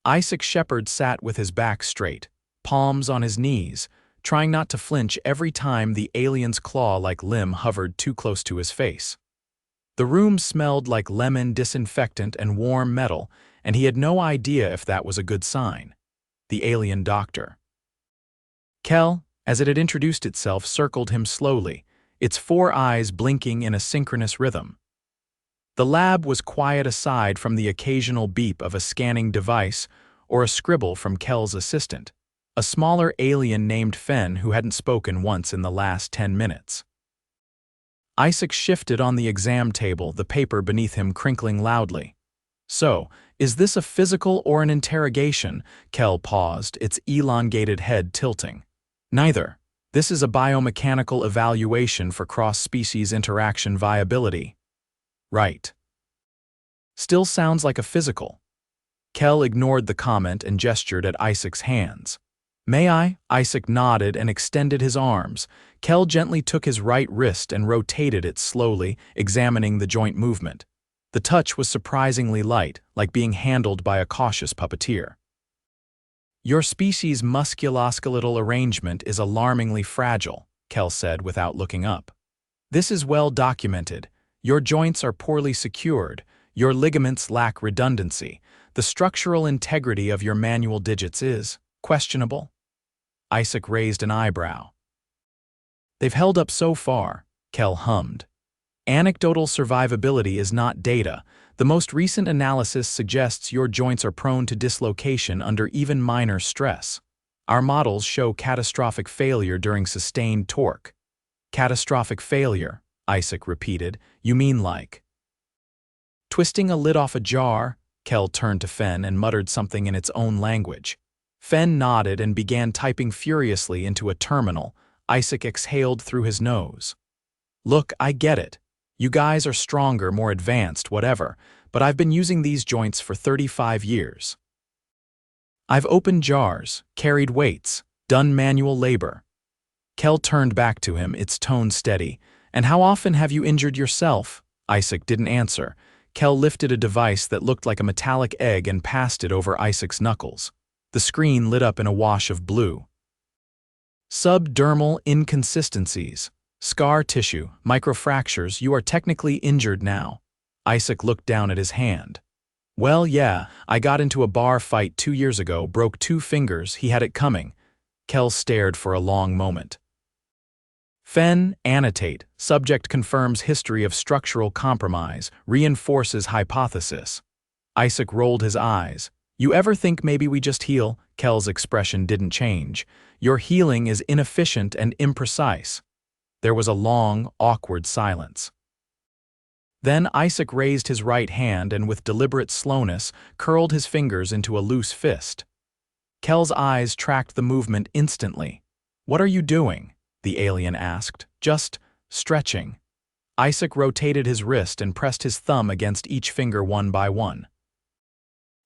Isaac Shepard sat with his back straight, palms on his knees, trying not to flinch every time the alien's claw-like limb hovered too close to his face. The room smelled like lemon disinfectant and warm metal, and he had no idea if that was a good sign. The alien doctor. Kel, as it had introduced itself, circled him slowly, its 4 eyes blinking in a synchronous rhythm. The lab was quiet aside from the occasional beep of a scanning device or a scribble from Kel's assistant, a smaller alien named Fenn who hadn't spoken once in the last 10 minutes. Isaac shifted on the exam table, the paper beneath him crinkling loudly. "So, is this a physical or an interrogation?" Kel paused, its elongated head tilting. "Neither. This is a biomechanical evaluation for cross-species interaction viability." "Right. Still sounds like a physical." Kel ignored the comment and gestured at Isaac's hands. "May I?" Isaac nodded and extended his arms. Kel gently took his right wrist and rotated it slowly, examining the joint movement. The touch was surprisingly light, like being handled by a cautious puppeteer. "Your species' musculoskeletal arrangement is alarmingly fragile," Kel said without looking up. "This is well documented. Your joints are poorly secured, your ligaments lack redundancy, the structural integrity of your manual digits is questionable." Isaac raised an eyebrow. "They've held up so far," Kel hummed. "Anecdotal survivability is not data. The most recent analysis suggests your joints are prone to dislocation under even minor stress. Our models show catastrophic failure during sustained torque." "Catastrophic failure," Isaac repeated. "You mean like twisting a lid off a jar?" Kel turned to Fenn and muttered something in its own language. Fenn nodded and began typing furiously into a terminal. Isaac exhaled through his nose. "Look, I get it. You guys are stronger, more advanced, whatever, but I've been using these joints for 35 years. I've opened jars, carried weights, done manual labor." Kel turned back to him, its tone steady. "And how often have you injured yourself?" Isaac didn't answer. Kel lifted a device that looked like a metallic egg and passed it over Isaac's knuckles. The screen lit up in a wash of blue. "Subdermal inconsistencies. Scar tissue, microfractures, you are technically injured now." Isaac looked down at his hand. "Well, yeah, I got into a bar fight 2 years ago, broke 2 fingers, he had it coming." Kel stared for a long moment. Fenn, annotate, subject confirms history of structural compromise, reinforces hypothesis. Isaac rolled his eyes. "You ever think maybe we just heal?" Kel's expression didn't change. "Your healing is inefficient and imprecise." There was a long, awkward silence. Then Isaac raised his right hand and with deliberate slowness curled his fingers into a loose fist. Kel's eyes tracked the movement instantly. "What are you doing?" the alien asked. "Just stretching." Isaac rotated his wrist and pressed his thumb against each finger one by one.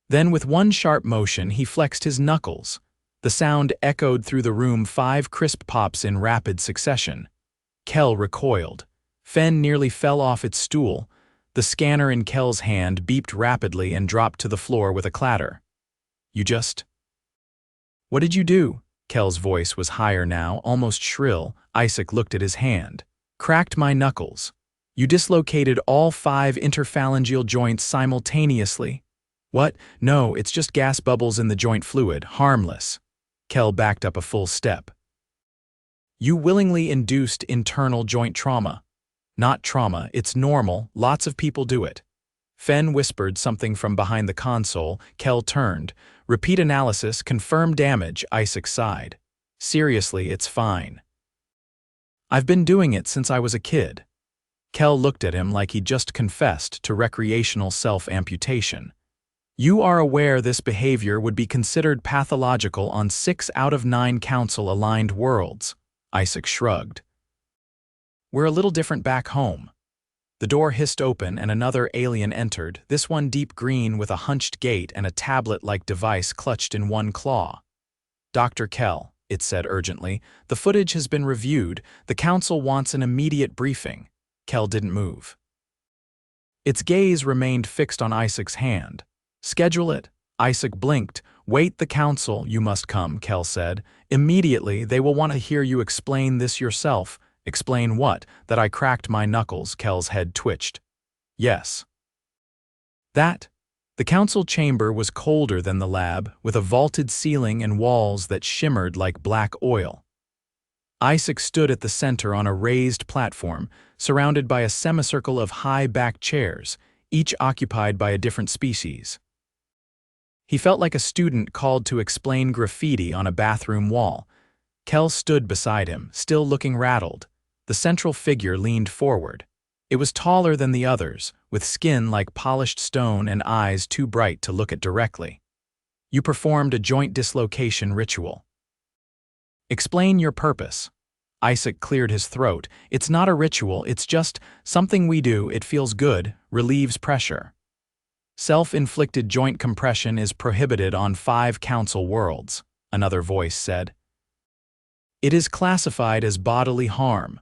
Then with one sharp motion he flexed his knuckles. The sound echoed through the room, 5 crisp pops in rapid succession. Kel recoiled. Fenn nearly fell off its stool. The scanner in Kel's hand beeped rapidly and dropped to the floor with a clatter. "You just..." "What did you do?" Kel's voice was higher now, almost shrill. Isaac looked at his hand. "Cracked my knuckles. You dislocated all 5 interphalangeal joints simultaneously." "What? No, it's just gas bubbles in the joint fluid. Harmless." Kel backed up a full step. "You willingly induced internal joint trauma." "Not trauma, it's normal, lots of people do it." Fenn whispered something from behind the console. Kel turned. "Repeat analysis, confirm damage," Isaac sighed. "Seriously, it's fine. I've been doing it since I was a kid." Kel looked at him like he'd just confessed to recreational self-amputation. "You are aware this behavior would be considered pathological on 6 out of 9 council-aligned worlds." Isaac shrugged. "We're a little different back home." The door hissed open and another alien entered, this one deep green with a hunched gait and a tablet-like device clutched in one claw. "Dr. Kel," it said urgently, "the footage has been reviewed. The council wants an immediate briefing." Kel didn't move. Its gaze remained fixed on Isaac's hand. "Schedule it," Isaac blinked. "Wait, the council, you must come," Kel said. "Immediately, they will want to hear you explain this yourself." "Explain what? That I cracked my knuckles," Kel's head twitched. "Yes. That." The council chamber was colder than the lab, with a vaulted ceiling and walls that shimmered like black oil. Isaac stood at the center on a raised platform, surrounded by a semicircle of high-backed chairs, each occupied by a different species. He felt like a student called to explain graffiti on a bathroom wall. Kel stood beside him, still looking rattled. The central figure leaned forward. It was taller than the others, with skin like polished stone and eyes too bright to look at directly. "You performed a joint dislocation ritual." "Explain your purpose." Isaac cleared his throat. "It's not a ritual, it's just something we do. It feels good, relieves pressure. Self-inflicted joint compression is prohibited on 5 council worlds," another voice said. "It is classified as bodily harm."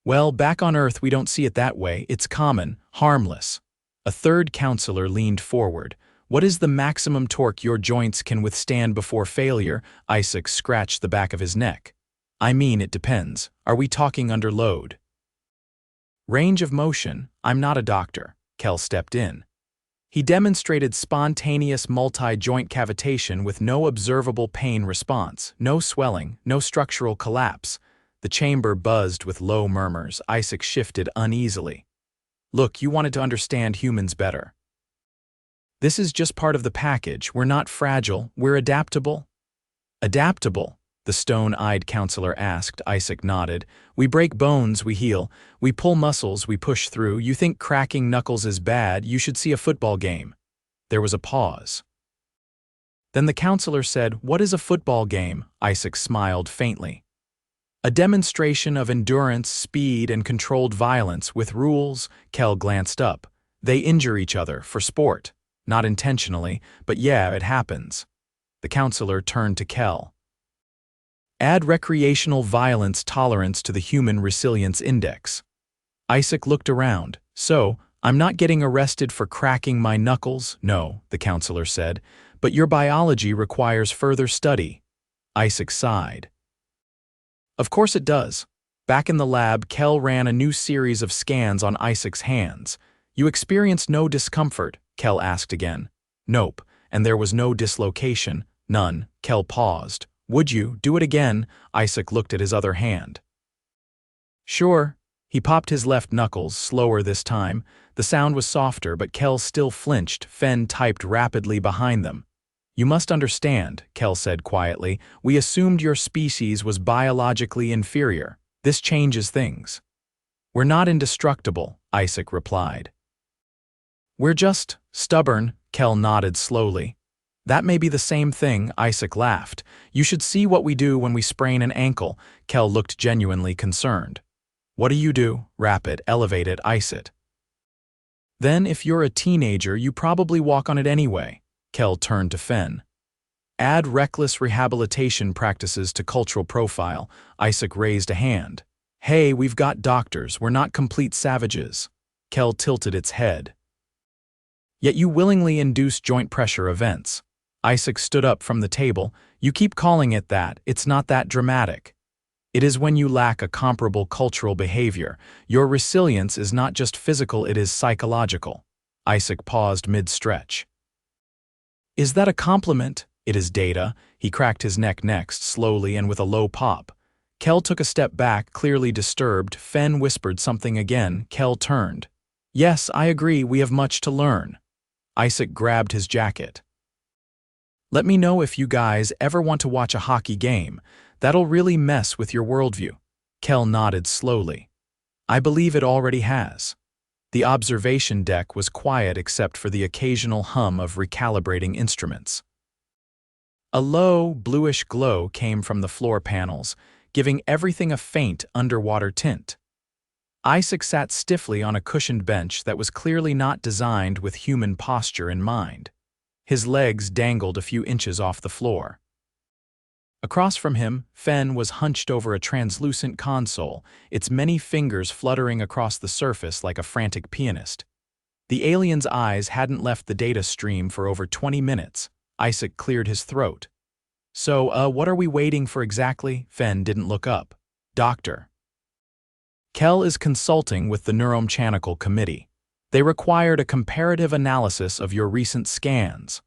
"Well, back on Earth we don't see it that way. It's common, harmless." A third counselor leaned forward. "What is the maximum torque your joints can withstand before failure?" Isaac scratched the back of his neck. "I mean, it depends. Are we talking under load?" "Range of motion. I'm not a doctor." Kel stepped in. He demonstrated spontaneous multi-joint cavitation with no observable pain response, no swelling, no structural collapse. The chamber buzzed with low murmurs. Isaac shifted uneasily. "Look, you wanted to understand humans better. This is just part of the package. We're not fragile, we're adaptable." "Adaptable?" the stone-eyed counselor asked. Isaac nodded. "We break bones, we heal. We pull muscles, we push through. You think cracking knuckles is bad? You should see a football game." There was a pause. Then the counselor said, "What is a football game?" Isaac smiled faintly. "A demonstration of endurance, speed, and controlled violence with rules." Kel glanced up. "They injure each other, for sport. Not intentionally, but yeah, it happens." The counselor turned to Kel. "Add recreational violence tolerance to the Human Resilience Index." Isaac looked around. "So, I'm not getting arrested for cracking my knuckles?" "No," the counselor said, "but your biology requires further study." Isaac sighed. "Of course it does." Back in the lab, Kel ran a new series of scans on Isaac's hands. "You experienced no discomfort?" Kel asked again. "Nope, and there was no dislocation." "None." Kel paused. "Would you do it again?" Isaac looked at his other hand. "Sure." He popped his left knuckles, slower this time. The sound was softer, but Kel still flinched. Fenn typed rapidly behind them. "You must understand," Kel said quietly, "we assumed your species was biologically inferior. This changes things." "We're not indestructible," Isaac replied. "We're just stubborn," Kel nodded slowly. "That may be the same thing," Isaac laughed. "You should see what we do when we sprain an ankle." Kel looked genuinely concerned. "What do you do?" "Rapid, elevate it, ice it." "Then if you're a teenager, you probably walk on it anyway." Kel turned to Fenn. "Add reckless rehabilitation practices to cultural profile." Isaac raised a hand. "Hey, we've got doctors, we're not complete savages." Kel tilted its head. "Yet you willingly induce joint pressure events." Isaac stood up from the table. "You keep calling it that, it's not that dramatic. It is when you lack a comparable cultural behavior. Your resilience is not just physical, it is psychological." Isaac paused mid-stretch. "Is that a compliment?" "It is data." He cracked his neck next, slowly and with a low pop. Kel took a step back, clearly disturbed. Fenn whispered something again. Kel turned. "Yes, I agree, we have much to learn." Isaac grabbed his jacket. "Let me know if you guys ever want to watch a hockey game. That'll really mess with your worldview." Kel nodded slowly. "I believe it already has." The observation deck was quiet except for the occasional hum of recalibrating instruments. A low, bluish glow came from the floor panels, giving everything a faint underwater tint. Isaac sat stiffly on a cushioned bench that was clearly not designed with human posture in mind. His legs dangled a few inches off the floor. Across from him, Fenn was hunched over a translucent console, its many fingers fluttering across the surface like a frantic pianist. The alien's eyes hadn't left the data stream for over 20 minutes, Isaac cleared his throat. So, what are we waiting for exactly? Fenn didn't look up. Doctor. Kel is consulting with the neuromechanical committee. They required a comparative analysis of your recent scans.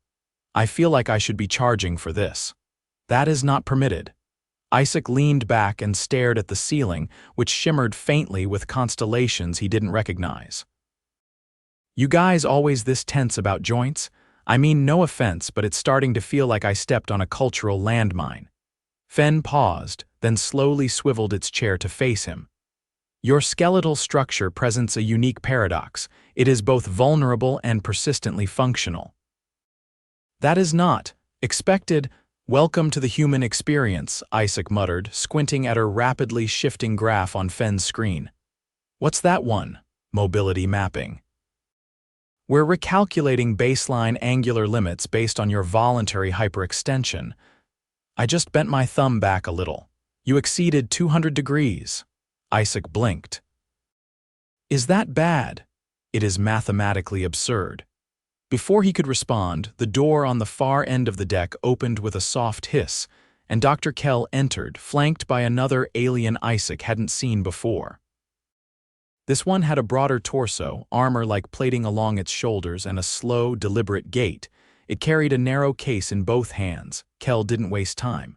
I feel like I should be charging for this. That is not permitted. Isaac leaned back and stared at the ceiling, which shimmered faintly with constellations he didn't recognize. You guys always this tense about joints? I mean, no offense, but it's starting to feel like I stepped on a cultural landmine. Fenn paused, then slowly swiveled its chair to face him. Your skeletal structure presents a unique paradox. It is both vulnerable and persistently functional. That is not expected. Welcome to the human experience, Isaac muttered, squinting at her rapidly shifting graph on Fenn's screen. What's that one? Mobility mapping. We're recalculating baseline angular limits based on your voluntary hyperextension. I just bent my thumb back a little. You exceeded 200 degrees. Isaac blinked. Is that bad? It is mathematically absurd. Before he could respond, the door on the far end of the deck opened with a soft hiss, and Dr. Kel entered, flanked by another alien Isaac hadn't seen before. This one had a broader torso, armor like plating along its shoulders, and a slow, deliberate gait. It carried a narrow case in both hands. Kel didn't waste time.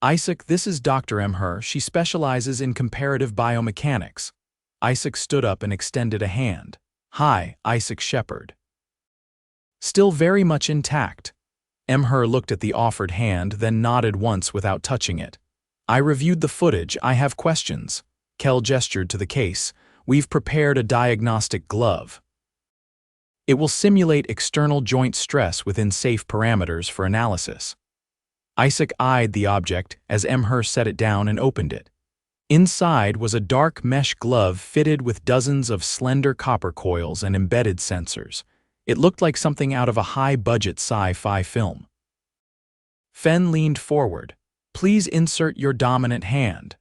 Isaac, this is Dr. Emher. She specializes in comparative biomechanics. Isaac stood up and extended a hand. Hi, Isaac Shepard. Still very much intact. Emher looked at the offered hand, then nodded once without touching it. I reviewed the footage. I have questions. Kel gestured to the case. We've prepared a diagnostic glove. It will simulate external joint stress within safe parameters for analysis. Isaac eyed the object as Emher set it down and opened it. Inside was a dark mesh glove fitted with dozens of slender copper coils and embedded sensors. It looked like something out of a high-budget sci-fi film. Fenn leaned forward. Please insert your dominant hand.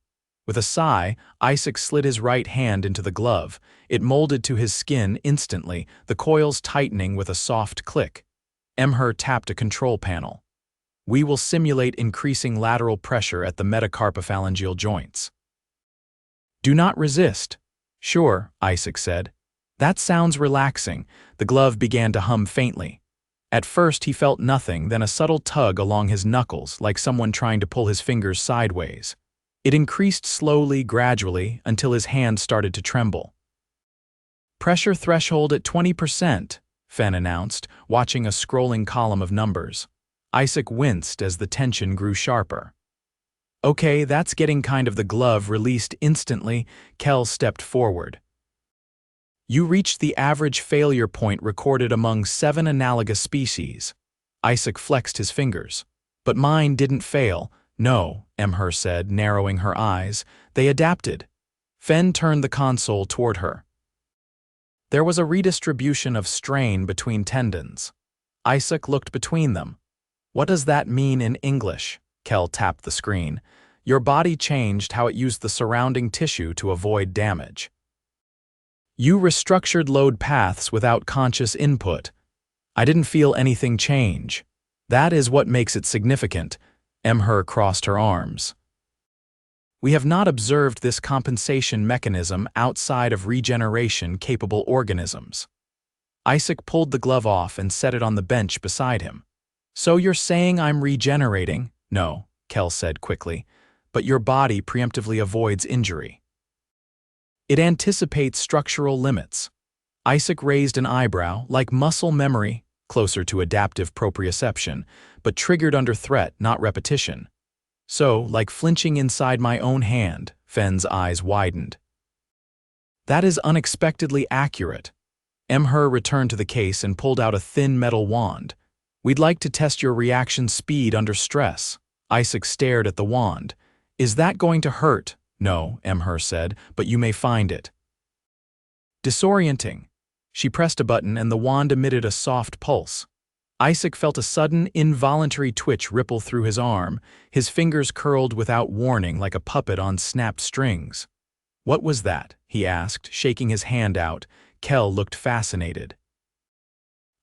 With a sigh, Isaac slid his right hand into the glove. It molded to his skin instantly, the coils tightening with a soft click. Emher tapped a control panel. We will simulate increasing lateral pressure at the metacarpophalangeal joints. Do not resist. Sure, Isaac said. That sounds relaxing. The glove began to hum faintly. At first he felt nothing, then a subtle tug along his knuckles, like someone trying to pull his fingers sideways. It increased slowly, gradually, until his hand started to tremble. Pressure threshold at 20%, Fenn announced, watching a scrolling column of numbers. Isaac winced as the tension grew sharper. Okay, that's getting kind of. The glove released instantly. Kel stepped forward. You reached the average failure point recorded among 7 analogous species. Isaac flexed his fingers. But mine didn't fail. No, Emher said, narrowing her eyes. They adapted. Fenn turned the console toward her. There was a redistribution of strain between tendons. Isaac looked between them. What does that mean in English? Kel tapped the screen. Your body changed how it used the surrounding tissue to avoid damage. You restructured load paths without conscious input. I didn't feel anything change. That is what makes it significant. Emher crossed her arms. We have not observed this compensation mechanism outside of regeneration-capable organisms. Isaac pulled the glove off and set it on the bench beside him. So you're saying I'm regenerating? No, Kel said quickly, but your body preemptively avoids injury. It anticipates structural limits. Isaac raised an eyebrow, like muscle memory, closer to adaptive proprioception, but triggered under threat, not repetition. So, like flinching inside my own hand, Fenn's eyes widened. That is unexpectedly accurate. Emher returned to the case and pulled out a thin metal wand. We'd like to test your reaction speed under stress. Isaac stared at the wand. Is that going to hurt? No, Emher said, but you may find it disorienting. She pressed a button and the wand emitted a soft pulse. Isaac felt a sudden, involuntary twitch ripple through his arm. His fingers curled without warning like a puppet on snapped strings. What was that? He asked, shaking his hand out. Kel looked fascinated.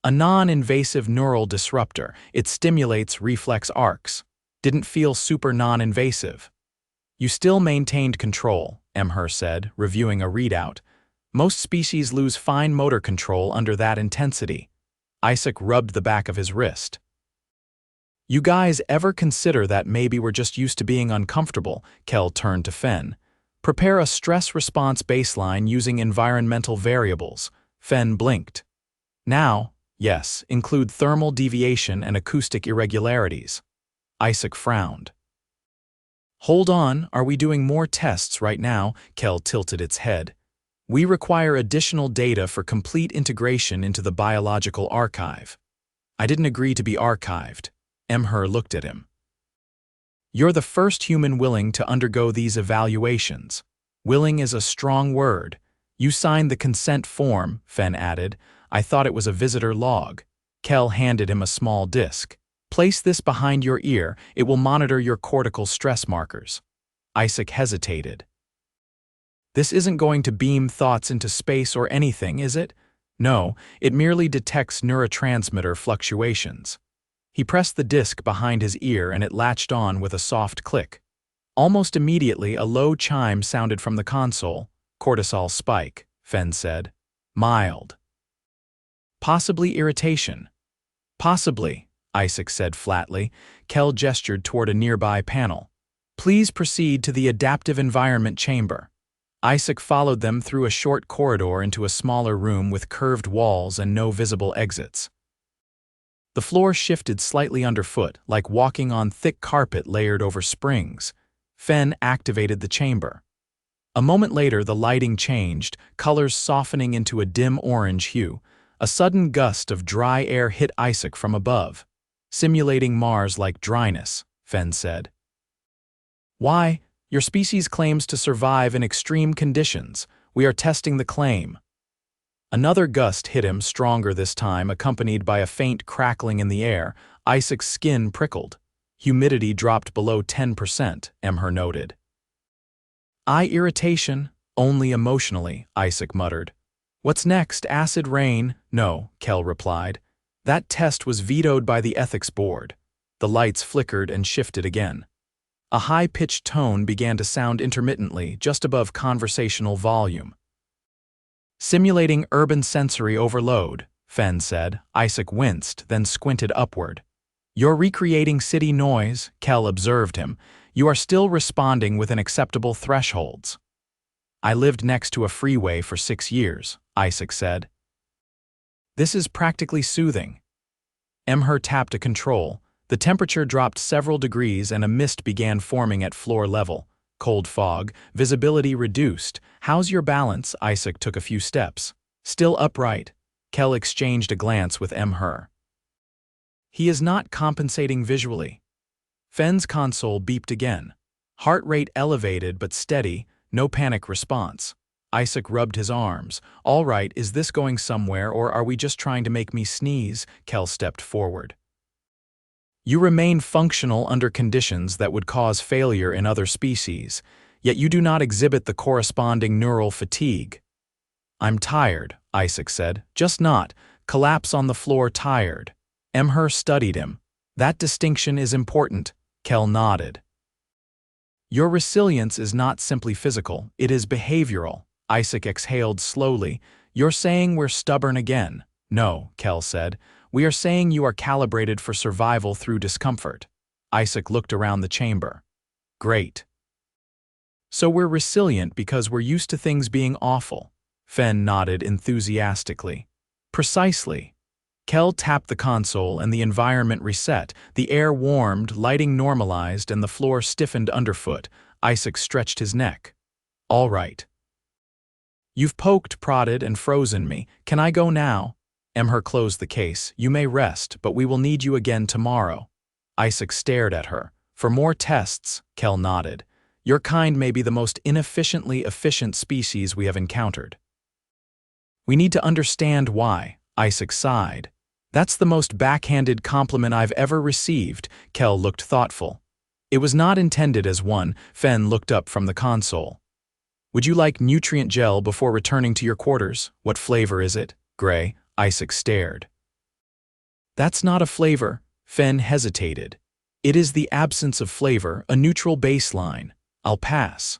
A non-invasive neural disruptor. It stimulates reflex arcs. Didn't feel super non-invasive. You still maintained control, Emher said, reviewing a readout. Most species lose fine motor control under that intensity. Isaac rubbed the back of his wrist. You guys ever consider that maybe we're just used to being uncomfortable? Kel turned to Fenn. Prepare a stress response baseline using environmental variables. Fenn blinked. Now, yes, include thermal deviation and acoustic irregularities. Isaac frowned. Hold on, are we doing more tests right now? Kel tilted its head. We require additional data for complete integration into the biological archive. I didn't agree to be archived. Emher looked at him. You're the first human willing to undergo these evaluations. Willing is a strong word. You signed the consent form, Fenn added. I thought it was a visitor log. Kel handed him a small disc. Place this behind your ear. It will monitor your cortical stress markers. Isaac hesitated. This isn't going to beam thoughts into space or anything, is it? No, it merely detects neurotransmitter fluctuations. He pressed the disc behind his ear and it latched on with a soft click. Almost immediately, a low chime sounded from the console. Cortisol spike, Fenn said. Mild. Possibly irritation. Possibly, Isaac said flatly. Kel gestured toward a nearby panel. Please proceed to the adaptive environment chamber. Isaac followed them through a short corridor into a smaller room with curved walls and no visible exits. The floor shifted slightly underfoot, like walking on thick carpet layered over springs. Fenn activated the chamber. A moment later, the lighting changed, colors softening into a dim orange hue. A sudden gust of dry air hit Isaac from above. Simulating Mars-like dryness, Fenn said. Why? Your species claims to survive in extreme conditions. We are testing the claim. Another gust hit him, stronger this time, accompanied by a faint crackling in the air. Isaac's skin prickled. Humidity dropped below 10%, Emher noted. Eye irritation, only emotionally, Isaac muttered. What's next, acid rain? No, Kel replied. That test was vetoed by the ethics board. The lights flickered and shifted again. A high-pitched tone began to sound intermittently, just above conversational volume. Simulating urban sensory overload, Fenn said. Isaac winced, then squinted upward. You're recreating city noise, Kel observed him. You are still responding within acceptable thresholds. I lived next to a freeway for 6 years, Isaac said. This is practically soothing. Emher tapped a control. The temperature dropped several degrees and a mist began forming at floor level. Cold fog, visibility reduced. How's your balance? Isaac took a few steps. Still upright. Kel exchanged a glance with Emher. He is not compensating visually. Fenn's console beeped again. Heart rate elevated but steady, no panic response. Isaac rubbed his arms. All right, is this going somewhere or are we just trying to make me sneeze? Kel stepped forward. You remain functional under conditions that would cause failure in other species, yet you do not exhibit the corresponding neural fatigue. I'm tired, Isaac said. Just not. Collapse on the floor tired. Emher studied him. That distinction is important. Kel nodded. Your resilience is not simply physical, it is behavioral. Isaac exhaled slowly. You're saying we're stubborn again. No, Kel said. We are saying you are calibrated for survival through discomfort. Isaac looked around the chamber. Great. So we're resilient because we're used to things being awful. Fenn nodded enthusiastically. Precisely. Kel tapped the console and the environment reset. The air warmed, lighting normalized, and the floor stiffened underfoot. Isaac stretched his neck. All right. You've poked, prodded, and frozen me. Can I go now? Emher closed the case. You may rest, but we will need you again tomorrow. Isaac stared at her. For more tests, Kel nodded. Your kind may be the most inefficiently efficient species we have encountered. We need to understand why, Isaac sighed. That's the most backhanded compliment I've ever received. Kel looked thoughtful. It was not intended as one. Fenn looked up from the console. Would you like nutrient gel before returning to your quarters? What flavor is it? Gray. Isaac stared. That's not a flavor, Fenn hesitated. It is the absence of flavor, a neutral baseline. I'll pass.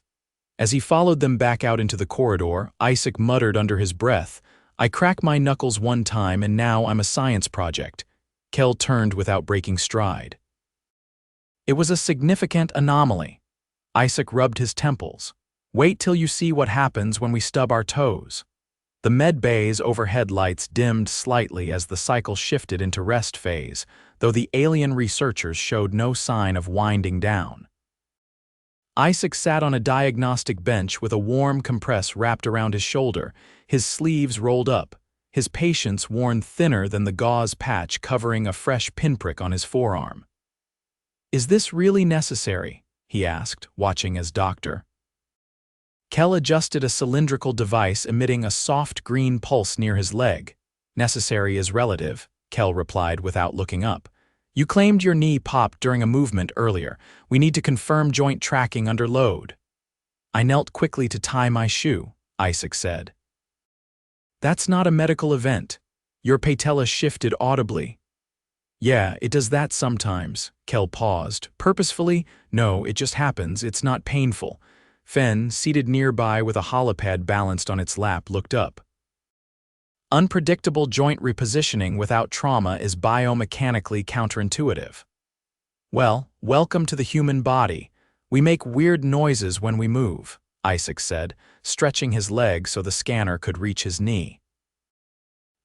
As he followed them back out into the corridor, Isaac muttered under his breath, I crack my knuckles one time and now I'm a science project. Kel turned without breaking stride. It was a significant anomaly. Isaac rubbed his temples. Wait till you see what happens when we stub our toes. The med bay's overhead lights dimmed slightly as the cycle shifted into rest phase, though the alien researchers showed no sign of winding down. Isaac sat on a diagnostic bench with a warm compress wrapped around his shoulder, his sleeves rolled up, his patience worn thinner than the gauze patch covering a fresh pinprick on his forearm. Is this really necessary? He asked, watching as doctor. Kel adjusted a cylindrical device emitting a soft green pulse near his leg. Necessary is relative, Kel replied without looking up. You claimed your knee popped during a movement earlier. We need to confirm joint tracking under load. I knelt quickly to tie my shoe, Isaac said. That's not a medical event. Your patella shifted audibly. Yeah, it does that sometimes, Kel paused. Purposefully? No, it just happens. It's not painful. Fenn, seated nearby with a holopad balanced on its lap, looked up. Unpredictable joint repositioning without trauma is biomechanically counterintuitive. Well, welcome to the human body. We make weird noises when we move, Isaac said, stretching his leg so the scanner could reach his knee.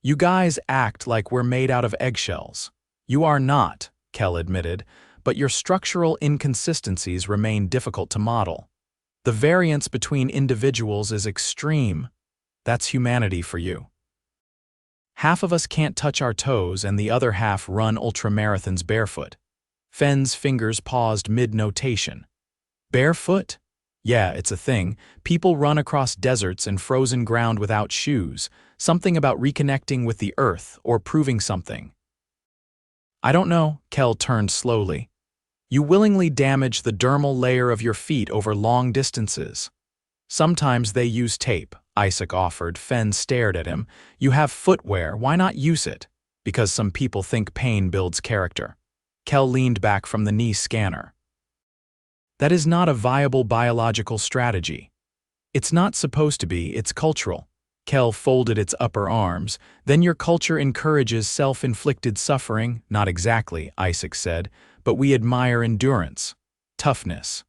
You guys act like we're made out of eggshells. You are not, Kel admitted, but your structural inconsistencies remain difficult to model. The variance between individuals is extreme. That's humanity for you. Half of us can't touch our toes and the other half run ultramarathons barefoot. Fenn's fingers paused mid-notation. Barefoot? Yeah, it's a thing. People run across deserts and frozen ground without shoes, something about reconnecting with the earth or proving something. I don't know, Kel turned slowly. You willingly damage the dermal layer of your feet over long distances. Sometimes they use tape, Isaac offered. Fenn stared at him. You have footwear, why not use it? Because some people think pain builds character. Kel leaned back from the knee scanner. That is not a viable biological strategy. It's not supposed to be, it's cultural. Kel folded its upper arms. Then your culture encourages self-inflicted suffering? Not exactly, Isaac said, but we admire endurance, toughness.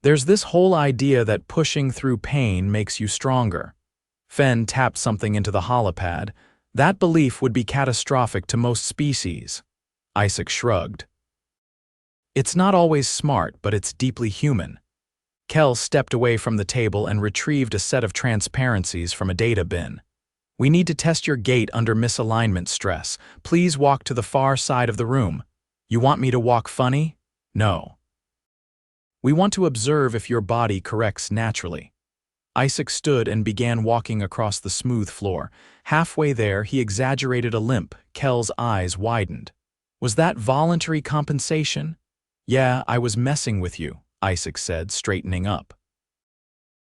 There's this whole idea that pushing through pain makes you stronger. Fenn tapped something into the holopad. That belief would be catastrophic to most species. Isaac shrugged. It's not always smart, but it's deeply human. Kel stepped away from the table and retrieved a set of transparencies from a data bin. We need to test your gait under misalignment stress. Please walk to the far side of the room. You want me to walk funny? No. We want to observe if your body corrects naturally. Isaac stood and began walking across the smooth floor. Halfway there, he exaggerated a limp. Kel's eyes widened. Was that voluntary compensation? Yeah, I was messing with you, Isaac said, straightening up.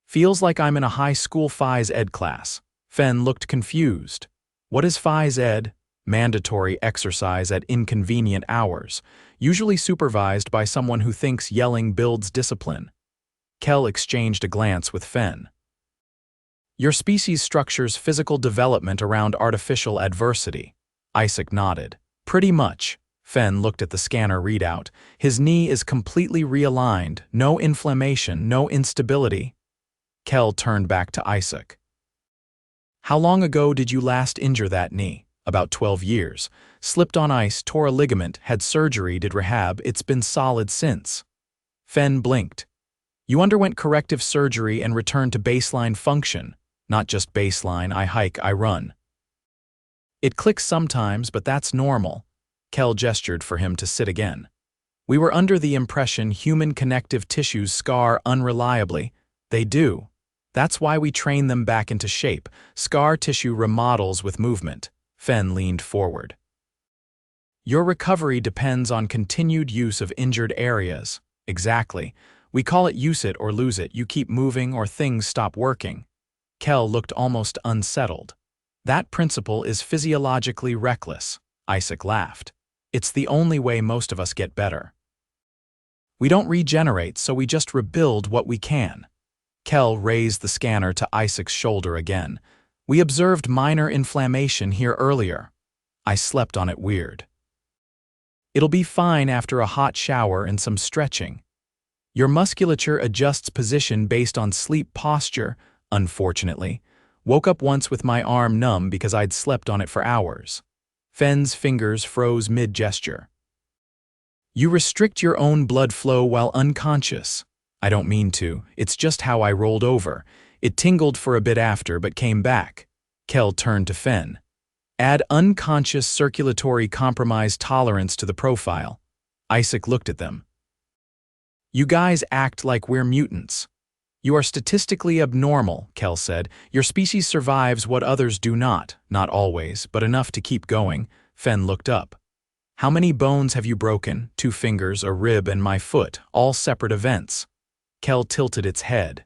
Feels like I'm in a high school phys ed class. Fenn looked confused. What is phys ed? Mandatory exercise at inconvenient hours, usually supervised by someone who thinks yelling builds discipline. Kel exchanged a glance with Fenn. Your species structures physical development around artificial adversity. Isaac nodded. Pretty much. Fenn looked at the scanner readout. His knee is completely realigned, no inflammation, no instability. Kel turned back to Isaac. How long ago did you last injure that knee? About 12 years. Slipped on ice, tore a ligament, had surgery, did rehab. It's been solid since. Fenn blinked. You underwent corrective surgery and returned to baseline function. Not just baseline, I hike, I run. It clicks sometimes, but that's normal. Kel gestured for him to sit again. We were under the impression human connective tissues scar unreliably. They do. That's why we train them back into shape. Scar tissue remodels with movement. Fenn leaned forward. Your recovery depends on continued use of injured areas. Exactly. We call it use it or lose it. You keep moving or things stop working. Kel looked almost unsettled. That principle is physiologically reckless. Isaac laughed. It's the only way most of us get better. We don't regenerate, so we just rebuild what we can. Kel raised the scanner to Isaac's shoulder again. We observed minor inflammation here earlier. I slept on it weird. It'll be fine after a hot shower and some stretching. Your musculature adjusts position based on sleep posture, unfortunately. Woke up once with my arm numb because I'd slept on it for hours. Fenn's fingers froze mid-gesture. You restrict your own blood flow while unconscious. I don't mean to, it's just how I rolled over. It tingled for a bit after but came back. Kel turned to Fenn. Add unconscious circulatory compromise tolerance to the profile. Isaac looked at them. You guys act like we're mutants. You are statistically abnormal, Kel said. Your species survives what others do not always, but enough to keep going. Fenn looked up. How many bones have you broken? 2 fingers, a rib, and my foot, all separate events. Kel tilted its head.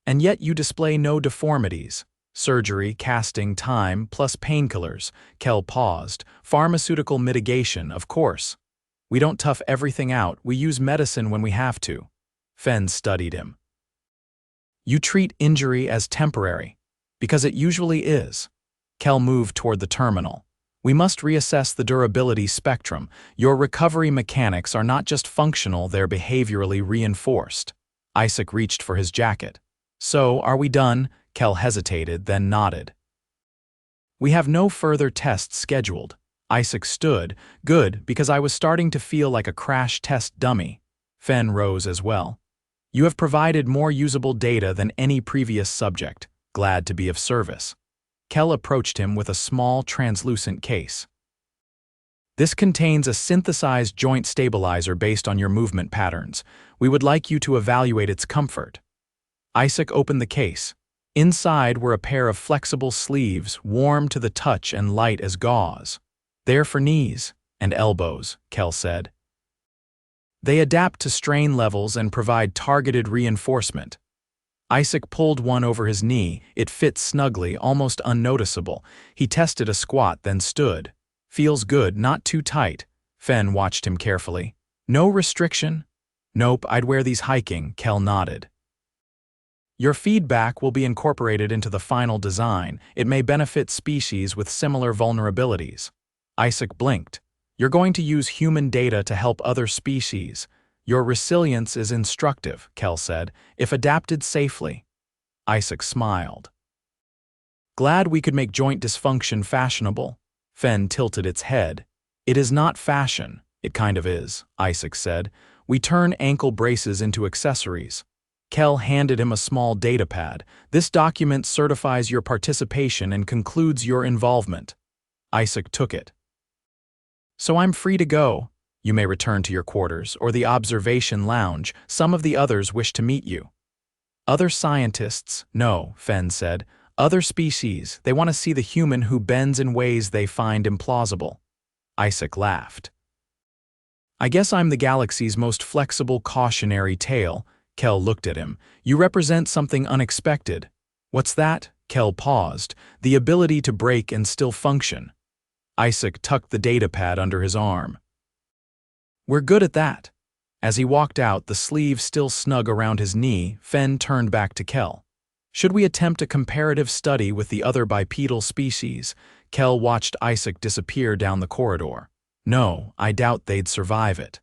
And yet you display no deformities. Surgery, casting, time, plus painkillers. Kel paused. Pharmaceutical mitigation, of course. We don't tough everything out, we use medicine when we have to. Fenn studied him. You treat injury as temporary. Because it usually is. Kel moved toward the terminal. We must reassess the durability spectrum. Your recovery mechanics are not just functional, they're behaviorally reinforced. Isaac reached for his jacket. So, are we done? Kel hesitated, then nodded. We have no further tests scheduled. Isaac stood. Good, because I was starting to feel like a crash test dummy. Fenn rose as well. You have provided more usable data than any previous subject. Glad to be of service. Kel approached him with a small, translucent case. This contains a synthesized joint stabilizer based on your movement patterns. We would like you to evaluate its comfort. Isaac opened the case. Inside were a pair of flexible sleeves, warm to the touch and light as gauze. They're for knees and elbows, Kel said. They adapt to strain levels and provide targeted reinforcement. Isaac pulled one over his knee. It fit snugly, almost unnoticeable. He tested a squat, then stood. Feels good, not too tight. Fenn watched him carefully. No restriction? Nope, I'd wear these hiking, Kel nodded. Your feedback will be incorporated into the final design. It may benefit species with similar vulnerabilities. Isaac blinked. You're going to use human data to help other species. Your resilience is instructive, Kel said, if adapted safely. Isaac smiled. Glad we could make joint dysfunction fashionable. Fenn tilted its head. It is not fashion. It kind of is, Isaac said. We turn ankle braces into accessories. Kel handed him a small datapad. This document certifies your participation and concludes your involvement. Isaac took it. So I'm free to go. You may return to your quarters or the observation lounge. Some of the others wish to meet you. Other scientists? No, Fenn said. Other species. They want to see the human who bends in ways they find implausible. Isaac laughed. I guess I'm the galaxy's most flexible cautionary tale. Kel looked at him. You represent something unexpected. What's that? Kel paused. The ability to break and still function. Isaac tucked the datapad under his arm. We're good at that. As he walked out, the sleeve still snug around his knee, Fenn turned back to Kel. Should we attempt a comparative study with the other bipedal species? Kel watched Isaac disappear down the corridor. No, I doubt they'd survive it.